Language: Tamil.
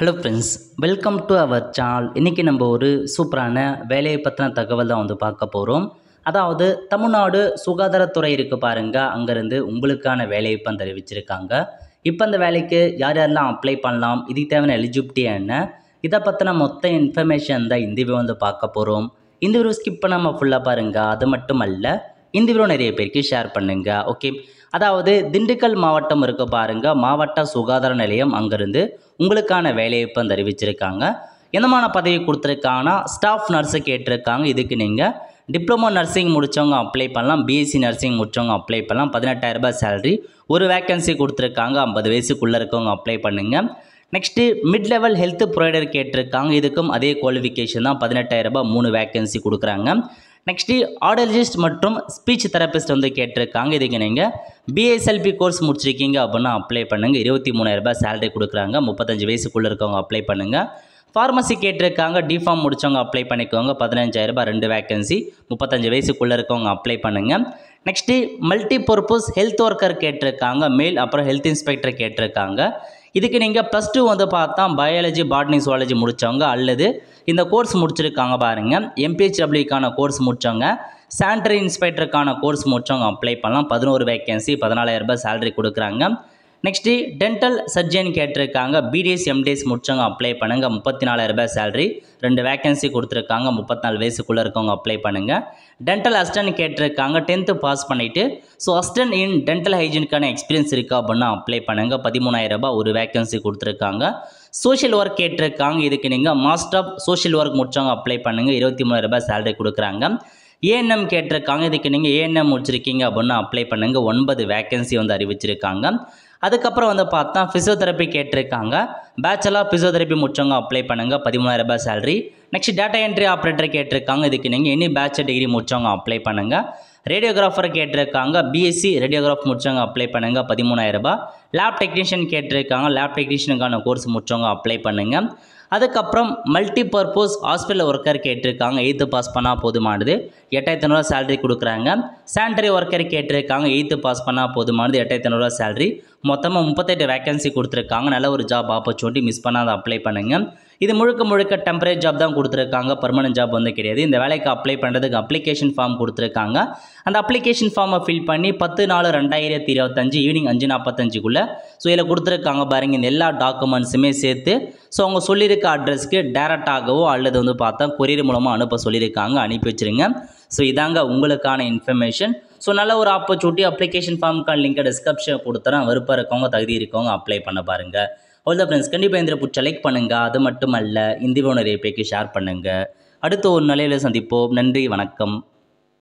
Hello friends, welcome to our channel. இன்றைக்கி நம்ம ஒரு சூப்பரான வேலையை பற்றின தகவல் தான் பார்க்க போகிறோம். அதாவது தமிழ்நாடு சுகாதாரத்துறை இருக்குது பாருங்கள், அங்கேருந்து உங்களுக்கான வேலையை தெரிவிச்சிருக்காங்க. இப்போ அந்த வேலைக்கு யார் யாரெல்லாம் அப்ளை பண்ணலாம், இதுக்கு தேவையான எலிஜிபிலிட்டி என்ன, இதை பற்றின மொத்த இன்ஃபர்மேஷன் தான் இந்த வீடியோ பார்க்க போகிறோம். இந்த வீடியோ ஸ்கிப் பண்ணாமல் ஃபுல்லாக பாருங்கள். அது மட்டும் அல்ல, இந்த வீடியோ நிறைய பேருக்கு ஷேர் பண்ணுங்கள். ஓகே, அதாவது திண்டுக்கல் மாவட்டம் இருக்க பாருங்க, மாவட்ட சுகாதார நிலையம் அங்கேருந்து உங்களுக்கான வேலையை அறிவிச்சிருக்காங்க. என்னமான பதவி கொடுத்துருக்காங்கன்னா ஸ்டாஃப் நர்ஸு கேட்டிருக்காங்க. இதுக்கு நீங்கள் டிப்ளமோ நர்சிங் முடித்தவங்க அப்ளை பண்ணலாம், பிஎஸ்சி நர்சிங் முடித்தவங்க அப்ளை பண்ணலாம். 18,000 ரூபாய் சேலரி, ஒரு வேக்கன்சி கொடுத்துருக்காங்க. 50 வயசுக்குள்ளே இருக்கவங்க அப்ளை பண்ணுங்கள். Next mid level health provider கேட்டிருக்காங்க. இதுக்கும் அதே குவாலிஃபிகேஷன் தான், 18,000 ரூபாய், 3 வேக்கன்சி கொடுக்குறாங்க. நெக்ஸ்ட்டு ஆடியாலஜிஸ்ட் மற்றும் ஸ்பீச் தெரபிஸ்ட் கேட்டிருக்காங்க. இதுக்கு நீங்கள் பிஎஸ்எல்பி கோர்ஸ் முடிச்சிருக்கீங்க அப்படின்னா அப்ளை பண்ணுங்கள். 23,000 ரூபாய் சேலரி கொடுக்குறாங்க. 35 வயசுக்குள்ளே இருக்கவங்க அப்ளை பண்ணுங்கள். ஃபார்மசி கேட்டிருக்காங்க. டிஃபார்ம் முடித்தவங்க அப்ளை பண்ணிக்கோங்க. 15,000 ரூபாய், 2 வேக்கன்சி, 35 வயசுக்குள்ளே இருக்கவங்க அப்ளை பண்ணுங்கள். Next multi purpose health worker கேட்டிருக்காங்க. மேல் அப்புறம் ஹெல்த் இன்ஸ்பெக்டர் கேட்டிருக்காங்க. இதுக்கு நீங்கள் +2 பார்த்தா பயாலஜி, பாட்னி, சுவாலஜி முடித்தவங்க அல்லது இந்த கோர்ஸ் முடிச்சிருக்காங்க பாருங்கள், MPHWக்கான கோர்ஸ் முடித்தவங்க, சானிட்டரி இன்ஸ்பெக்டருக்கான கோர்ஸ் முடித்தவங்க அப்ளை பண்ணலாம். 11 வேக்கன்சி, 14,000 ரூபாய் சேலரி கொடுக்குறாங்க. நெக்ஸ்ட்டு டென்டல் சர்ஜன் கேட்டிருக்காங்க. பிடிஎஸ் எம்டிஎஸ் முடித்தவங்க அப்ளை பண்ணுங்கள். 34,000 ரூபாய் சேலரி, 2 வேக்கன்சி கொடுத்துருக்காங்க. 34 வயசுக்குள்ளே இருக்கவங்க அப்ளை பண்ணுங்கள். டென்டல் அசிஸ்டன்ட் கேட்டிருக்காங்க. 10th பாஸ் பண்ணிவிட்டு அசிஸ்டன்ட் இன் டென்டல் ஹைஜீனுக்கான எக்ஸ்பீரியன்ஸ் இருக்கா அப்படின்னா அப்ளை பண்ணுங்கள். 13,000 ரூபாய், ஒரு வேக்கன்சி கொடுத்துருக்காங்க. சோஷியல் ஒர்க் கேட்டிருக்காங்க. இதுக்கு நீங்கள் மாஸ்டர் ஆஃப் சோஷியல் ஒர்க் முடித்தவங்க அப்ளை பண்ணுங்கள். 23,000 ரூபாய் சேலரி கொடுக்குறாங்க. ஏஎன்எம் கேட்டிருக்காங்க. இதுக்கு நீங்கள் ஏஎன்எம் முடிச்சிருக்கீங்க அப்படின்னா அப்ளை பண்ணுங்கள். 9 வேக்கன்சி அறிவிச்சிருக்காங்க. அதுக்கப்புறம் பார்த்தா ஃபிசியோதெரப்பி கேட்டிருக்காங்க. பேச்சுலர் ஆஃப் ஃபிசியோதெரப்பி முடிச்சவங்க அப்ளை பண்ணுங்கள். 13,000 ரூபாய் salary. Next data entry operator கேட்டிருக்காங்க. இதுக்கு நீங்கள் எனி பேச்சுலர் டிகிரி முடிச்சவங்க அப்ளை பண்ணுங்கள். ரேடியோகிராஃபர் கேட்டிருக்காங்க. பிஎஸ்சி ரேடியோகிராஃப் முடிச்சவங்க அப்ளை பண்ணுங்கள். 13,000 ரூபாய். லேப் டெக்னீஷியன் கேட்டிருக்காங்க. லேப் டெக்னீஷியனுக்கான கோர்ஸ் முடிச்சவங்க அப்ளை பண்ணுங்கள். அதுக்கப்புறம் மல்டி பர்பஸ் ஹாஸ்பிட்டல் ஒர்க்கர் கேட்டிருக்காங்க. 8th பாஸ் பண்ணால் போதுமானது, 8,500 ரூபா சேலரி கொடுக்குறாங்க. சானிட்டரி ஒர்க்கர் கேட்டிருக்காங்க. 8th பாஸ் பண்ணால் போதுமானது, 8,500 ரூபா சேலரி. மொத்தமாக 38 வேக்கன்சி கொடுத்துருக்காங்க. நல்ல ஒரு ஜாப் ஆப்பர்ச்சுனிட்டி, மிஸ் பண்ணாத அப்ளை பண்ணுங்கள். இது முழுக்க டெம்பரரி ஜாப் தான் கொடுத்துருக்காங்க, பர்மனன்ட் ஜாப் கிடையாது. இந்த வேலைக்கு அப்ளை பண்ணுறதுக்கு அப்ளிகேஷன் ஃபார்ம் கொடுத்துருக்காங்க. அந்த அப்ளிகேஷன் ஃபார்மை ஃபில் பண்ணி 10/4/2025 ஈவினிங் 5:45க்குள்ளே இதில் கொடுத்துருக்காங்க பாருங்கள். இந்த எல்லா டாக்குமெண்ட்ஸுமே சேர்த்து அவங்க சொல்லியிருக்க அட்ரஸ்க்கு டேரெக்டாகவோ அல்லது பார்த்தா கொரியர் மூலமாக அனுப்ப சொல்லியிருக்காங்க. அனுப்பி வச்சுருங்க. இதாங்க உங்களுக்கான இன்ஃபர்மேஷன். நல்ல ஒரு ஆப்பர்ச்சுனிட்டி. அப்ளிகேஷன் ஃபார்முக்கான லிங்கை டிஸ்கிரிப்ஷன் கொடுத்துறேன். விருப்பம் இருக்கவங்க, தகுதி இருக்கவங்க அப்ளை பண்ண பாருங்கள். அவ்வளோதான் ஃப்ரெண்ட்ஸ். கண்டிப்பாக இந்த பிடிச்ச லைக் பண்ணுங்கள். அது மட்டும் அல்ல, இந்த வீடியோ நிறைய பேருக்கு ஷேர் பண்ணுங்கள். அடுத்த ஒரு நிலையில் சந்திப்போம். நன்றி, வணக்கம்.